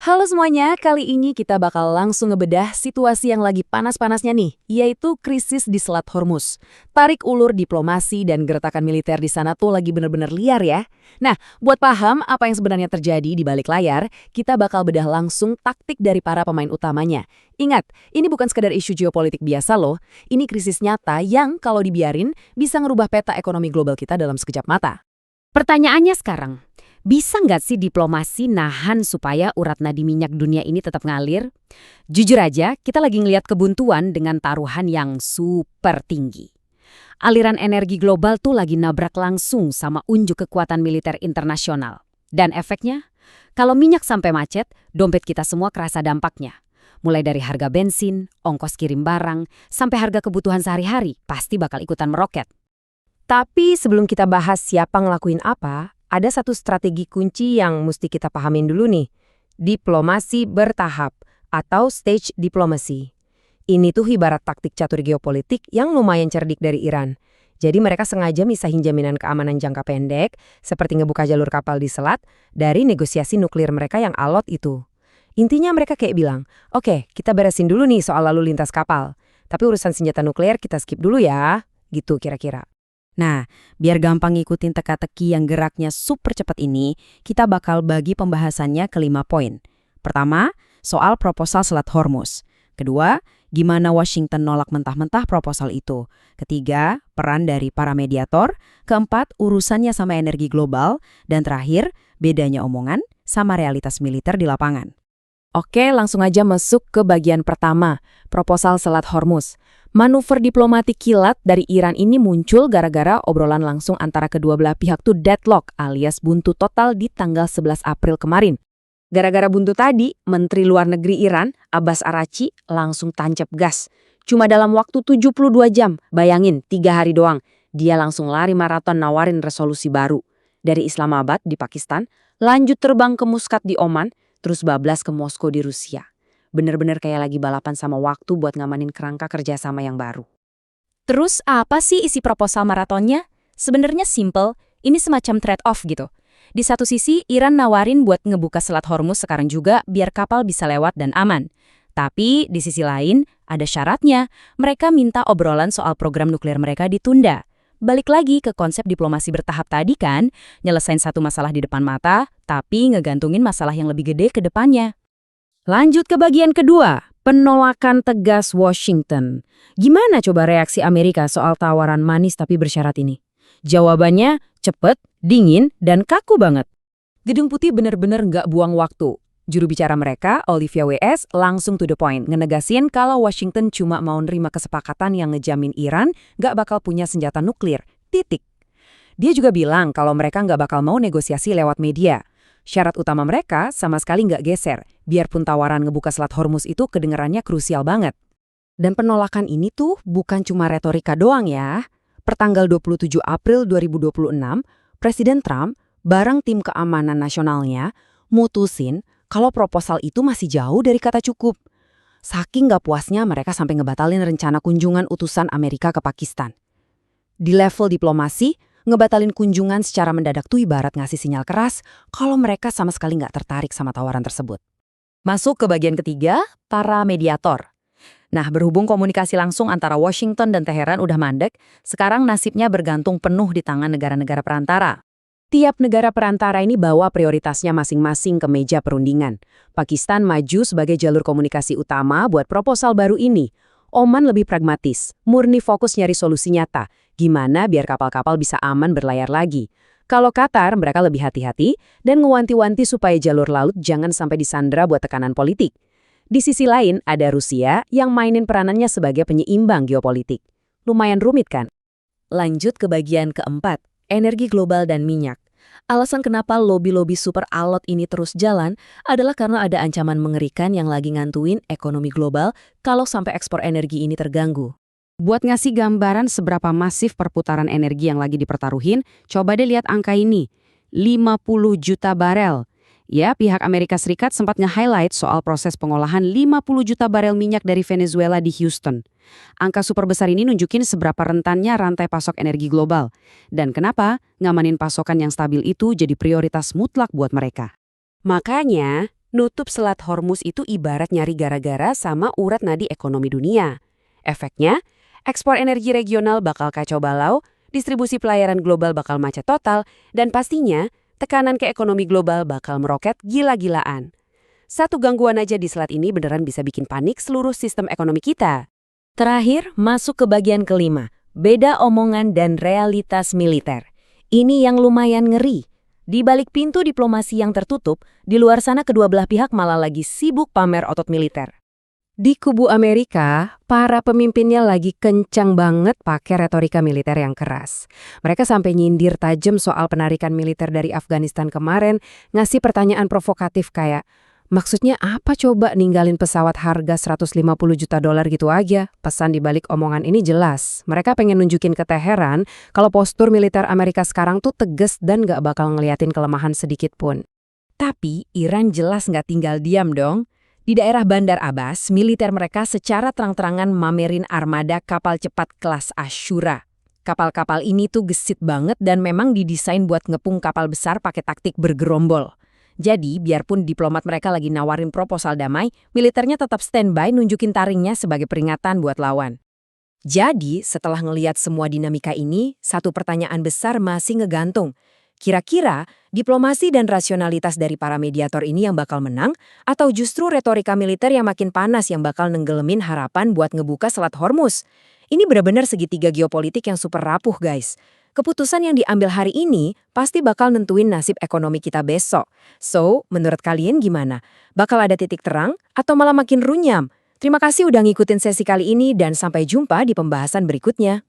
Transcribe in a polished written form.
Halo semuanya, kali ini kita bakal langsung ngebedah situasi yang lagi panas-panasnya nih, yaitu krisis di Selat Hormuz. Tarik ulur diplomasi dan gertakan militer di sana tuh lagi bener-bener liar ya. Nah, buat paham apa yang sebenarnya terjadi di balik layar, kita bakal bedah langsung taktik dari para pemain utamanya. Ingat, ini bukan sekedar isu geopolitik biasa loh, ini krisis nyata yang kalau dibiarin bisa ngerubah peta ekonomi global kita dalam sekejap mata. Pertanyaannya sekarang, bisa nggak sih diplomasi nahan supaya urat nadi minyak dunia ini tetap ngalir? Jujur aja, kita lagi ngelihat kebuntuan dengan taruhan yang super tinggi. Aliran energi global tuh lagi nabrak langsung sama unjuk kekuatan militer internasional. Dan efeknya? Kalau minyak sampai macet, dompet kita semua kerasa dampaknya. Mulai dari harga bensin, ongkos kirim barang, sampai harga kebutuhan sehari-hari pasti bakal ikutan meroket. Tapi sebelum kita bahas siapa ngelakuin apa, ada satu strategi kunci yang mesti kita pahamin dulu nih. Diplomasi bertahap atau stage diplomacy. Ini tuh ibarat taktik catur geopolitik yang lumayan cerdik dari Iran. Jadi mereka sengaja misahin jaminan keamanan jangka pendek, seperti ngebuka jalur kapal di selat, dari negosiasi nuklir mereka yang alot itu. Intinya mereka kayak bilang, oke, kita beresin dulu nih soal lalu lintas kapal. Tapi urusan senjata nuklir kita skip dulu ya, gitu kira-kira. Nah, biar gampang ngikutin teka-teki yang geraknya super cepat ini, kita bakal bagi pembahasannya ke 5 poin. Pertama, soal proposal Selat Hormuz. Kedua, gimana Washington nolak mentah-mentah proposal itu. Ketiga, peran dari para mediator. Keempat, urusannya sama energi global. Dan terakhir, bedanya omongan sama realitas militer di lapangan. Oke, langsung aja masuk ke bagian pertama, proposal Selat Hormuz. Manuver diplomatik kilat dari Iran ini muncul gara-gara obrolan langsung antara kedua belah pihak tuh deadlock alias buntu total di tanggal 11 April kemarin. Gara-gara buntu tadi, Menteri Luar Negeri Iran, Abbas Araghchi, langsung tancap gas. Cuma dalam waktu 72 jam, bayangin 3 hari doang, dia langsung lari maraton nawarin resolusi baru. Dari Islamabad di Pakistan, lanjut terbang ke Muscat di Oman, terus bablas ke Moskow di Rusia. Bener-bener kayak lagi balapan sama waktu buat ngamanin kerangka kerjasama yang baru. Terus apa sih isi proposal maratonnya? Sebenarnya simple, ini semacam trade-off gitu. Di satu sisi, Iran nawarin buat ngebuka Selat Hormuz sekarang juga biar kapal bisa lewat dan aman. Tapi di sisi lain, ada syaratnya. Mereka minta obrolan soal program nuklir mereka ditunda. Balik lagi ke konsep diplomasi bertahap tadi kan, nyelesain satu masalah di depan mata, tapi ngegantungin masalah yang lebih gede ke depannya. Lanjut ke bagian kedua, penolakan tegas Washington. Gimana coba reaksi Amerika soal tawaran manis tapi bersyarat ini? Jawabannya cepet, dingin, dan kaku banget. Gedung Putih bener-bener nggak buang waktu. Juru bicara mereka, Olivia W.S., langsung to the point, ngenegasin kalau Washington cuma mau nerima kesepakatan yang ngejamin Iran nggak bakal punya senjata nuklir. Titik. Dia juga bilang kalau mereka nggak bakal mau negosiasi lewat media. Syarat utama mereka sama sekali nggak geser, biarpun tawaran ngebuka Selat Hormuz itu kedengerannya krusial banget. Dan penolakan ini tuh bukan cuma retorika doang ya. Pertanggal 27 April 2026, Presiden Trump bareng tim keamanan nasionalnya mutusin kalau proposal itu masih jauh dari kata cukup. Saking nggak puasnya mereka sampai ngebatalin rencana kunjungan utusan Amerika ke Pakistan. Di level diplomasi, ngebatalin kunjungan secara mendadak tuh ibarat ngasih sinyal keras kalau mereka sama sekali nggak tertarik sama tawaran tersebut. Masuk ke bagian ketiga, para mediator. Nah, berhubung komunikasi langsung antara Washington dan Teheran udah mandek, sekarang nasibnya bergantung penuh di tangan negara-negara perantara. Tiap negara perantara ini bawa prioritasnya masing-masing ke meja perundingan. Pakistan maju sebagai jalur komunikasi utama buat proposal baru ini. Oman lebih pragmatis, murni fokus nyari solusi nyata. Gimana biar kapal-kapal bisa aman berlayar lagi. Kalau Qatar, mereka lebih hati-hati dan ngewanti-wanti supaya jalur laut jangan sampai disandra buat tekanan politik. Di sisi lain, ada Rusia yang mainin peranannya sebagai penyeimbang geopolitik. Lumayan rumit kan? Lanjut ke bagian keempat, energi global dan minyak. Alasan kenapa lobby-lobby super alot ini terus jalan adalah karena ada ancaman mengerikan yang lagi ngantuin ekonomi global kalau sampai ekspor energi ini terganggu. Buat ngasih gambaran seberapa masif perputaran energi yang lagi dipertaruhin, coba deh lihat angka ini, 50 juta barel. Ya, pihak Amerika Serikat sempat nge-highlight soal proses pengolahan 50 juta barel minyak dari Venezuela di Houston. Angka super besar ini nunjukin seberapa rentannya rantai pasok energi global. Dan kenapa ngamanin pasokan yang stabil itu jadi prioritas mutlak buat mereka. Makanya, Nutup Selat Hormuz itu ibarat nyari gara-gara sama urat nadi ekonomi dunia. Efeknya, ekspor energi regional bakal kacau balau, distribusi pelayaran global bakal macet total, dan pastinya tekanan ke ekonomi global bakal meroket gila-gilaan. Satu gangguan aja di selat ini beneran bisa bikin panik seluruh sistem ekonomi kita. Terakhir, masuk ke bagian kelima, beda omongan dan realitas militer. Ini yang lumayan ngeri. Di balik pintu diplomasi yang tertutup, di luar sana kedua belah pihak malah lagi sibuk pamer otot militer. Di kubu Amerika, para pemimpinnya lagi kencang banget pakai retorika militer yang keras. Mereka sampai nyindir tajam soal penarikan militer dari Afghanistan kemarin, ngasih pertanyaan provokatif kayak, maksudnya apa coba ninggalin pesawat harga $150 juta gitu aja? Pesan di balik omongan ini jelas. Mereka pengen nunjukin ke Teheran kalau postur militer Amerika sekarang tuh tegas dan gak bakal ngeliatin kelemahan sedikit pun. Tapi Iran jelas nggak tinggal diam dong. Di daerah Bandar Abbas, militer mereka secara terang-terangan mamerin armada kapal cepat kelas Ashura. Kapal-kapal ini tuh gesit banget dan memang didesain buat ngepung kapal besar pakai taktik bergerombol. Jadi, biarpun diplomat mereka lagi nawarin proposal damai, militernya tetap standby nunjukin taringnya sebagai peringatan buat lawan. Jadi, setelah ngeliat semua dinamika ini, satu pertanyaan besar masih ngegantung. Kira-kira, diplomasi dan rasionalitas dari para mediator ini yang bakal menang, atau justru retorika militer yang makin panas yang bakal nenggelemin harapan buat ngebuka Selat Hormuz? Ini benar-benar segitiga geopolitik yang super rapuh, guys. Keputusan yang diambil hari ini pasti bakal nentuin nasib ekonomi kita besok. So, menurut kalian gimana? Bakal ada titik terang atau malah makin runyam? Terima kasih udah ngikutin sesi kali ini dan sampai jumpa di pembahasan berikutnya.